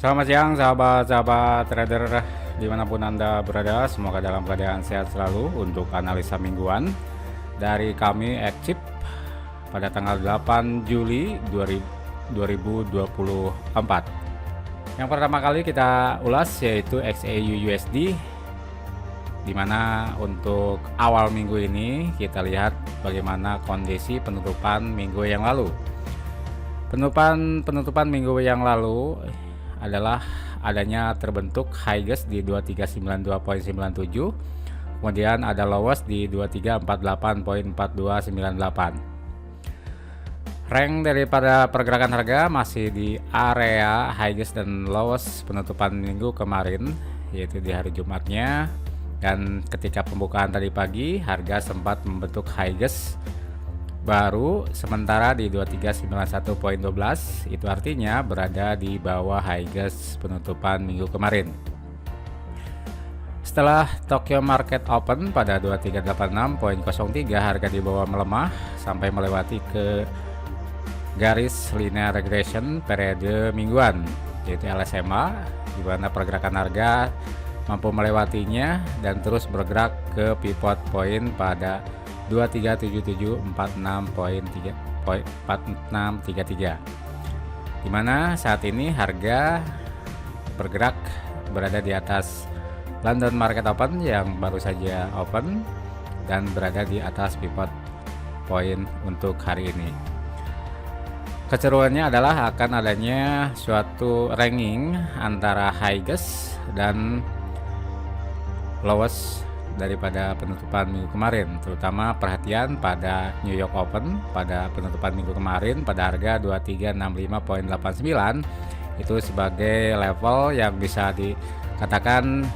Selamat siang sahabat-sahabat trader dimanapun Anda berada, semoga dalam keadaan sehat selalu. Untuk analisa mingguan dari kami Ekcip pada tanggal 8 Juli 2024. Yang pertama kali kita ulas yaitu XAU USD, dimana untuk awal minggu ini kita lihat bagaimana kondisi penutupan minggu yang lalu. Penutupan minggu yang lalu adalah adanya terbentuk high gas di 2392.97, kemudian ada lowest di 2348.4298. Rank daripada pergerakan harga masih di area high gas dan lowest penutupan minggu kemarin, yaitu di hari Jumatnya. Dan ketika pembukaan tadi pagi, harga sempat membentuk high gas baru sementara di 2391.12, itu artinya berada di bawah high gas penutupan minggu kemarin. Setelah Tokyo Market Open pada 2386.03, harga di bawah melemah sampai melewati ke garis linear regression periode mingguan, yaitu LSMA, di mana pergerakan harga mampu melewatinya dan terus bergerak ke pivot point pada 237746.4633, di mana saat ini harga bergerak berada di atas London Market Open yang baru saja open dan berada di atas pivot point untuk hari ini. Keseruannya adalah akan adanya suatu ranking antara high gas dan lowest daripada penutupan minggu kemarin, terutama perhatian pada New York Open pada penutupan minggu kemarin pada harga 2365.89, itu sebagai level yang bisa dikatakan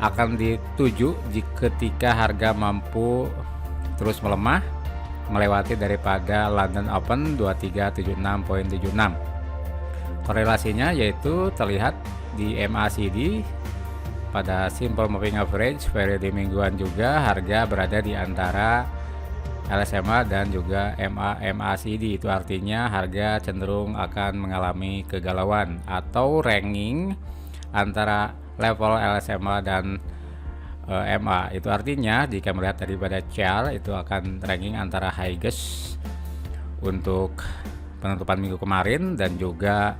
akan dituju ketika harga mampu terus melemah melewati daripada London Open 2376.76. Korelasinya yaitu terlihat di MACD pada simple moving average periode mingguan juga harga berada di antara LSMA dan juga MACD, itu artinya harga cenderung akan mengalami kegalauan atau ranking antara level LSMA dan MA. Itu artinya jika melihat daripada chart itu akan ranking antara high gas untuk penutupan minggu kemarin dan juga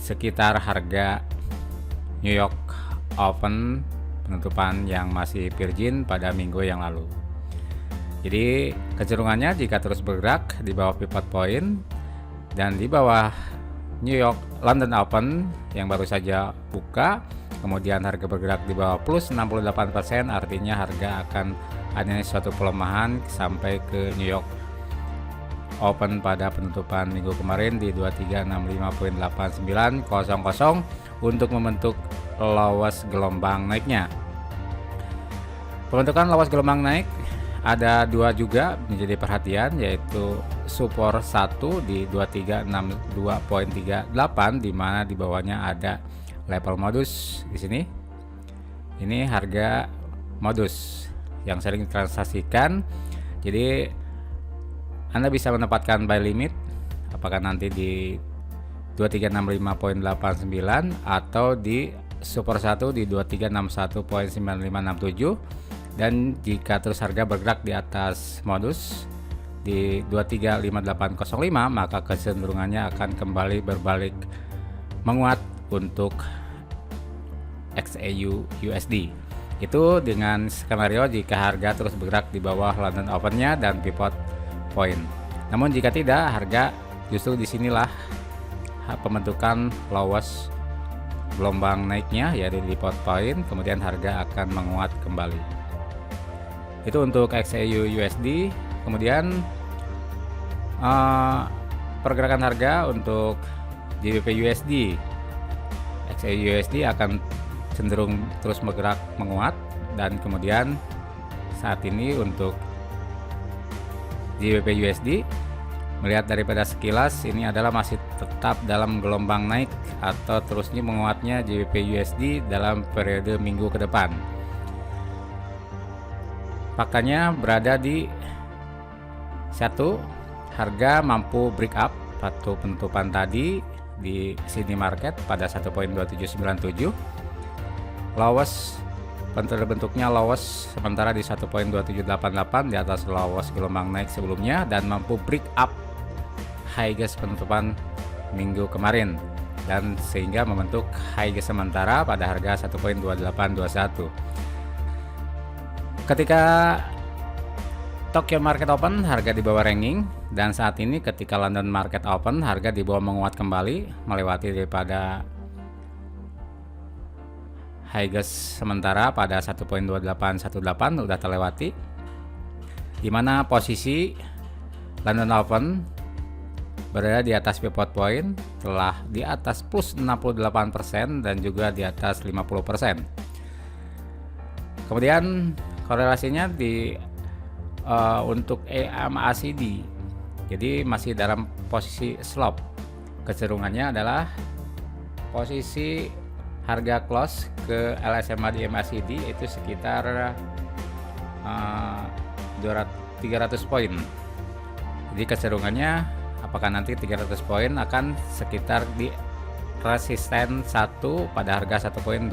sekitar harga New York Open penutupan yang masih virgin pada minggu yang lalu. Jadi kecenderungannya jika terus bergerak di bawah pivot point dan di bawah New York London Open yang baru saja buka, kemudian harga bergerak di bawah plus 68%, artinya harga akan adanya suatu pelemahan sampai ke New York Open pada penutupan minggu kemarin di 2365.8900 untuk membentuk lowest gelombang naiknya. Pembentukan lowest gelombang naik ada dua juga menjadi perhatian, yaitu support 1 di 2362.38, di mana di bawahnya ada level modus di sini. Ini harga modus yang sering ditransaksikan. Jadi Anda bisa menempatkan buy limit apakah nanti di 2365.89 atau di support 1 di 2361.9567, dan jika terus harga bergerak di atas modus di 235805, maka kecenderungannya akan kembali berbalik menguat untuk XAU USD. Itu dengan skenario jika harga terus bergerak di bawah London Open-nya dan pivot point. Namun jika tidak, harga justru disinilah pembentukan lowest gelombang naiknya, yaitu di pivot point, kemudian harga akan menguat kembali. Itu untuk XAU USD. Kemudian pergerakan harga untuk GBP USD, XAU USD akan cenderung terus bergerak menguat, dan kemudian saat ini untuk GBP USD melihat daripada sekilas ini adalah masih tetap dalam gelombang naik atau terusnya menguatnya GBP USD dalam periode minggu ke depan. Faktanya berada di satu, harga mampu break up atau penutupan tadi di Sydney Market pada 1.2797. Lowest bentuknya lowest sementara di 1.2788 di atas lowest gelombang naik sebelumnya, dan mampu break up high gas penutupan minggu kemarin dan sehingga membentuk high gas sementara pada harga 1.2821. Ketika Tokyo Market Open harga di bawah ranking, dan saat ini ketika London Market Open harga di bawah menguat kembali melewati daripada high gas sementara pada 1.2818 udah terlewati, di mana posisi London Open berada di atas pivot point, telah di atas plus 68% dan juga di atas 50%. Kemudian korelasinya di untuk MACD, jadi masih dalam posisi slope. Kecenderungannya adalah posisi harga close ke LSMA di MACD itu sekitar 300 poin. Jadi kecenderungannya apakah nanti 300 poin akan sekitar di resisten 1 pada harga 1.2836.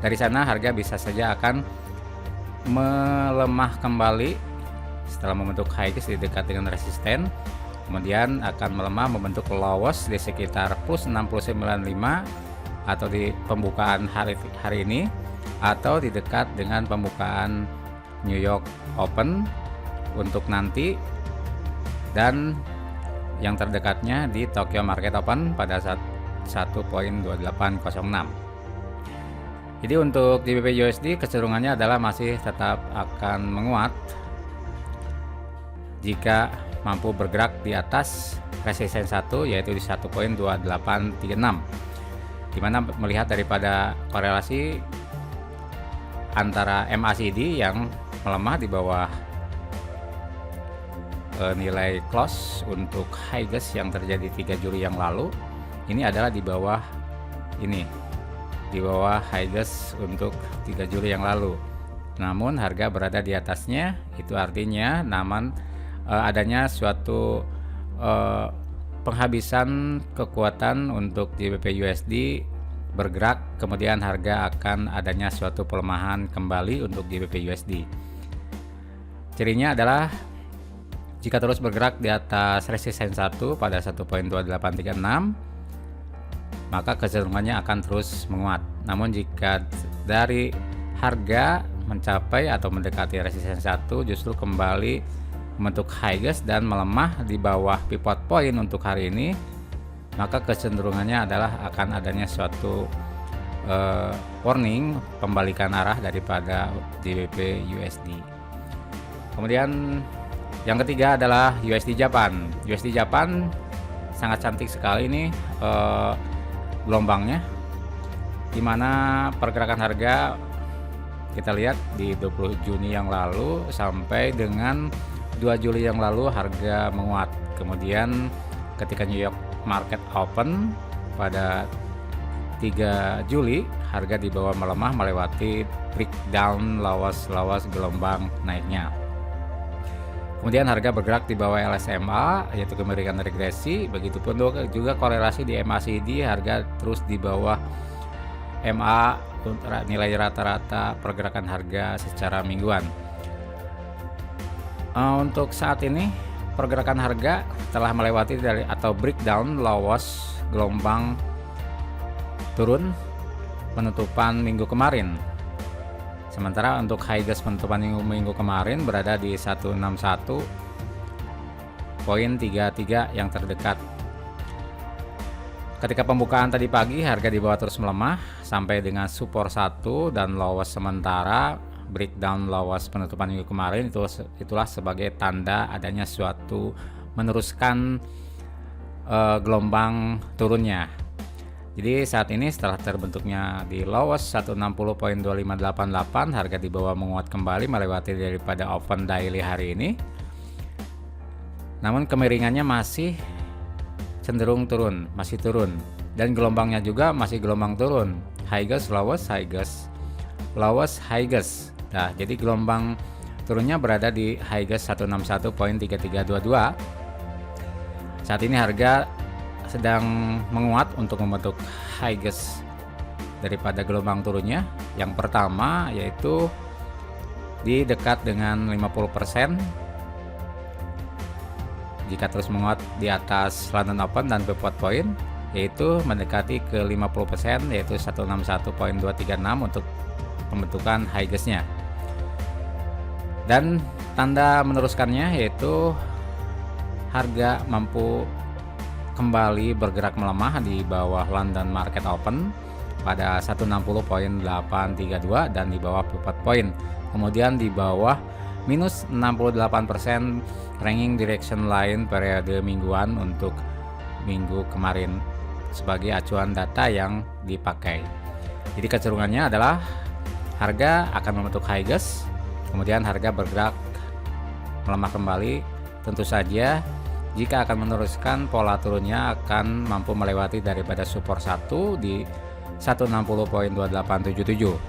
Dari sana harga bisa saja akan melemah kembali setelah membentuk high gas di dekat dengan resisten, kemudian akan melemah membentuk lowest di sekitar plus 6095 atau di pembukaan hari ini atau di dekat dengan pembukaan New York Open untuk nanti, dan yang terdekatnya di Tokyo Market Open pada saat 1.2806. Jadi untuk GBP USD kecenderungannya adalah masih tetap akan menguat jika mampu bergerak di atas resisten 1 yaitu di 1.2836, dimana melihat daripada korelasi antara MACD yang melemah di bawah nilai close untuk high gas yang terjadi 3 Juli yang lalu, ini adalah di bawah high gas untuk 3 Juli yang lalu. Namun harga berada di atasnya, itu artinya adanya suatu penghabisan kekuatan untuk GBP USD bergerak, kemudian harga akan adanya suatu pelemahan kembali untuk GBP USD. Cirinya adalah jika terus bergerak di atas resisten 1 pada 1.2836, maka kecenderungannya akan terus menguat. Namun jika dari harga mencapai atau mendekati resisten 1 justru kembali membentuk high gas dan melemah di bawah pivot point untuk hari ini, maka kecenderungannya adalah akan adanya suatu warning pembalikan arah daripada GBP USD. Kemudian yang ketiga adalah USD Japan. USD Japan sangat cantik sekali ini gelombangnya, dimana pergerakan harga kita lihat di 20 Juni yang lalu sampai dengan 2 Juli yang lalu harga menguat. Kemudian ketika New York Market Open pada 3 Juli harga di bawah melemah melewati breakdown lawas gelombang naiknya. Kemudian harga bergerak di bawah LSMA yaitu kemiringan regresi, begitupun juga korelasi di MACD harga terus di bawah MA nilai rata-rata pergerakan harga secara mingguan. Untuk saat ini pergerakan harga telah melewati dari atau breakdown lawas gelombang turun penutupan minggu kemarin. Sementara untuk high gas penutupan minggu kemarin berada di 161.33 yang terdekat. Ketika pembukaan tadi pagi harga di bawah terus melemah sampai dengan support 1 dan lowest sementara breakdown lowest penutupan minggu kemarin, itulah sebagai tanda adanya suatu meneruskan gelombang turunnya. Jadi saat ini setelah terbentuknya di lowest 160.2588 harga di bawah menguat kembali melewati daripada open daily hari ini. Namun kemiringannya masih cenderung turun, masih turun, dan gelombangnya juga masih gelombang turun. High gas, lowest, high gas, lowest, high gas. Nah, jadi gelombang turunnya berada di high gas 161.3322. Saat ini harga sedang menguat untuk membentuk high gauge daripada gelombang turunnya. Yang pertama yaitu di dekat dengan 50%. Jika terus menguat di atas London Open dan pivot point, yaitu mendekati ke 50%, yaitu 161.236 untuk pembentukan high gauge-nya. Dan tanda meneruskannya yaitu harga mampu kembali bergerak melemah di bawah London Market Open pada 160.832 dan di bawah pivot point. Kemudian di bawah minus 68% ranking direction line periode mingguan untuk minggu kemarin sebagai acuan data yang dipakai. Jadi kecenderungannya adalah harga akan membentuk high gauge, kemudian harga bergerak melemah kembali. Tentu saja jika akan meneruskan pola turunnya akan mampu melewati daripada support 1 di 160.2877.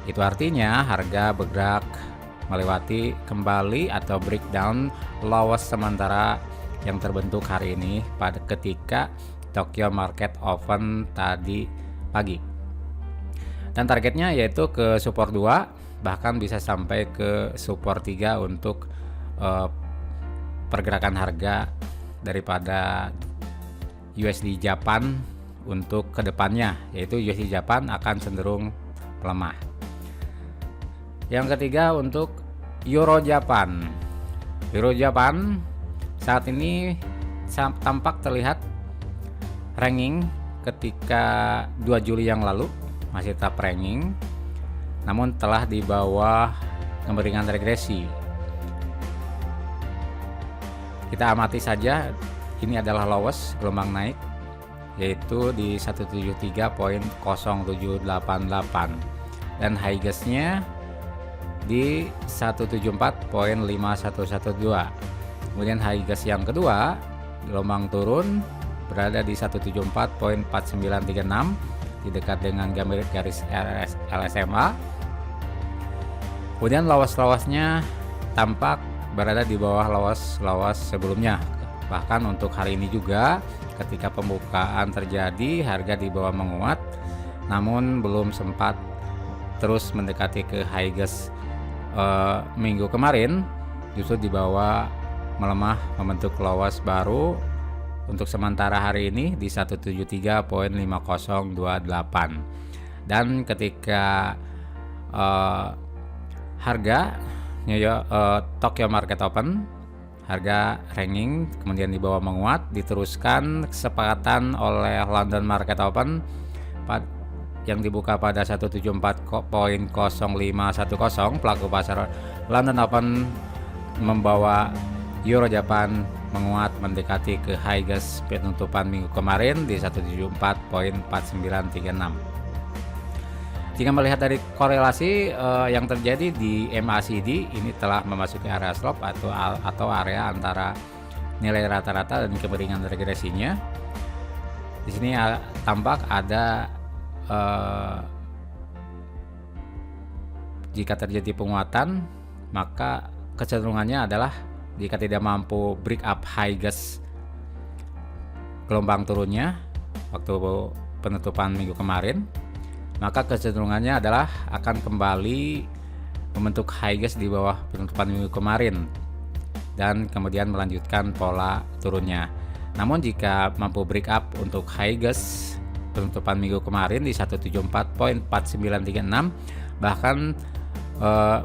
Itu artinya harga bergerak melewati kembali atau breakdown lowest sementara yang terbentuk hari ini pada ketika Tokyo Market Open tadi pagi. Dan targetnya yaitu ke support 2, bahkan bisa sampai ke support 3 untuk pergerakan harga daripada USD Japan untuk kedepannya, yaitu USD Japan akan cenderung melemah. Yang ketiga untuk Euro Japan. Euro Japan saat ini tampak terlihat ranking ketika 2 Juli yang lalu masih tetap ranking, namun telah di bawah kemiringan regresi. Kita amati saja, ini adalah lowest gelombang naik yaitu di 173.0788 dan high gauge-nya di 174.5112. Kemudian high gauge yang kedua gelombang turun berada di 174.4936 di dekat dengan garis LSMA. Kemudian lawas-lawasnya tampak berada di bawah lawas sebelumnya. Bahkan untuk hari ini juga ketika pembukaan terjadi harga di bawah menguat, namun belum sempat terus mendekati ke high gauge minggu kemarin, justru di bawah melemah membentuk lawas baru untuk sementara hari ini di 173.5028. Dan ketika harga Tokyo Market Open, harga ranking kemudian di bawah menguat, diteruskan kesepakatan oleh London Market Open yang dibuka pada 174.0510. Pelaku pasar London Open membawa Euro Japan menguat mendekati ke high gauge penutupan minggu kemarin di 174.4936. Jika melihat dari korelasi yang terjadi di MACD, ini telah memasuki area slope atau area antara nilai rata-rata dan kemiringan regresinya. Di sini tampak ada jika terjadi penguatan, maka kecenderungannya adalah jika tidak mampu break up high gauge gelombang turunnya waktu penutupan minggu kemarin, maka kecenderungannya adalah akan kembali membentuk high gauge di bawah penutupan minggu kemarin dan kemudian melanjutkan pola turunnya. Namun jika mampu break up untuk high gauge penutupan minggu kemarin di 174.4936, bahkan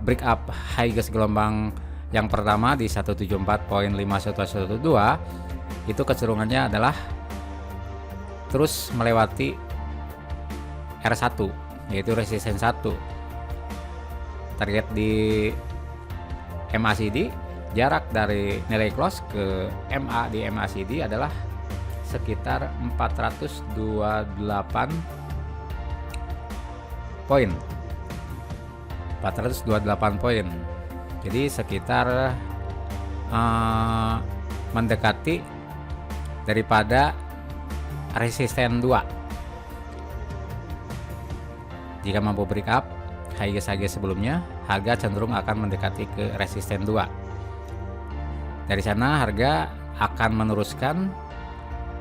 break up high gauge gelombang yang pertama di 174.5112, itu kecenderungannya adalah terus melewati R1 yaitu resisten 1. Target di MACD, jarak dari nilai close ke MA di MACD adalah sekitar 428 poin. 428 poin. Jadi sekitar mendekati daripada resisten 2. Jika mampu break up high gauge sebelumnya, harga cenderung akan mendekati ke resisten 2. Dari sana harga akan meneruskan,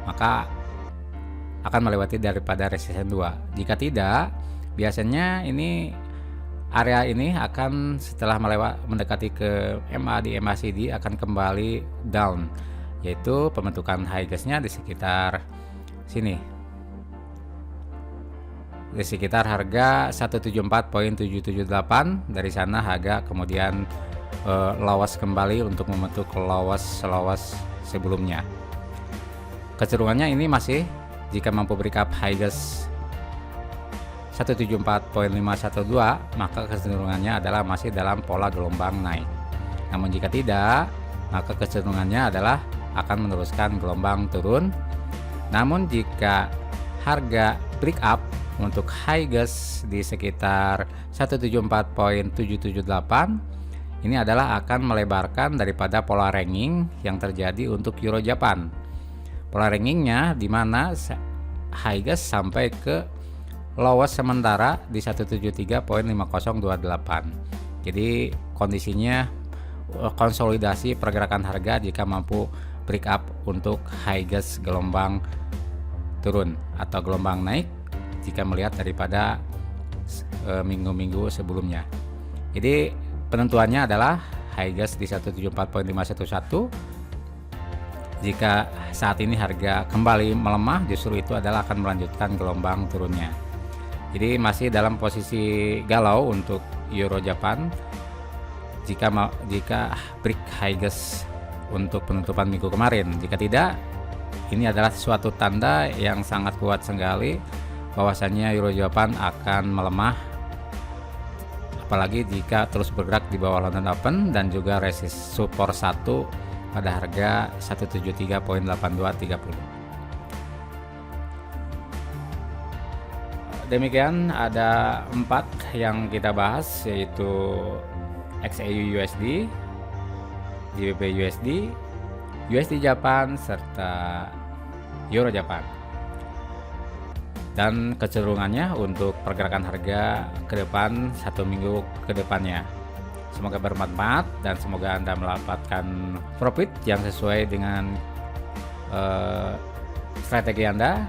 maka akan melewati daripada resisten 2. Jika tidak, biasanya ini area ini akan setelah mendekati ke MA di MACD akan kembali down, yaitu pembentukan high gasnya di sekitar sini, di sekitar harga 174.778. Dari sana harga kemudian lowas kembali untuk membentuk lowas sebelumnya. Kecenderungannya ini masih jika mampu break up high gas 174.512, maka kecenderungannya adalah masih dalam pola gelombang naik. Namun jika tidak, maka kecenderungannya adalah akan meneruskan gelombang turun. Namun jika harga break up untuk high gas di sekitar 174.778, ini adalah akan melebarkan daripada pola ranging yang terjadi untuk Euro Japan. Pola rangingnya di mana high gas sampai ke lowas sementara di 173.5028. Jadi kondisinya konsolidasi pergerakan harga jika mampu break up untuk high gas gelombang turun atau gelombang naik jika melihat daripada minggu-minggu sebelumnya. Jadi penentuannya adalah high gas di 174.511. Jika saat ini harga kembali melemah, justru itu adalah akan melanjutkan gelombang turunnya. Jadi masih dalam posisi galau untuk Euro Japan jika break high gas untuk penutupan minggu kemarin. Jika tidak, ini adalah suatu tanda yang sangat kuat sekali bahwasannya Euro Japan akan melemah, apalagi jika terus bergerak di bawah London Open dan juga resist support 1 pada harga 173.8230. Demikian ada 4 yang kita bahas, yaitu XAU USD, GBP USD, USD Japan, serta Euro Japan. Dan kecenderungannya untuk pergerakan harga ke depan 1 minggu ke depannya. Semoga bermanfaat dan semoga Anda mendapatkan profit yang sesuai dengan strategi Anda.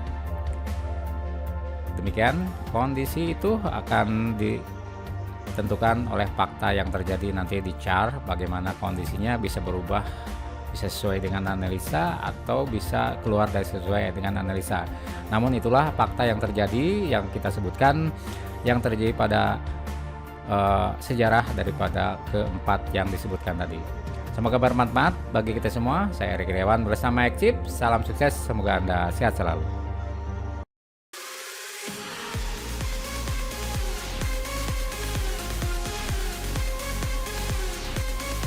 Demikian, kondisi itu akan ditentukan oleh fakta yang terjadi nanti di chart, bagaimana kondisinya bisa berubah, bisa sesuai dengan analisa atau bisa keluar dari sesuai dengan analisa. Namun itulah fakta yang terjadi, yang kita sebutkan, yang terjadi pada sejarah daripada keempat yang disebutkan tadi. Semoga bermanfaat bagi kita semua. Saya Erik Irawan bersama Ekcip. Salam sukses, semoga Anda sehat selalu.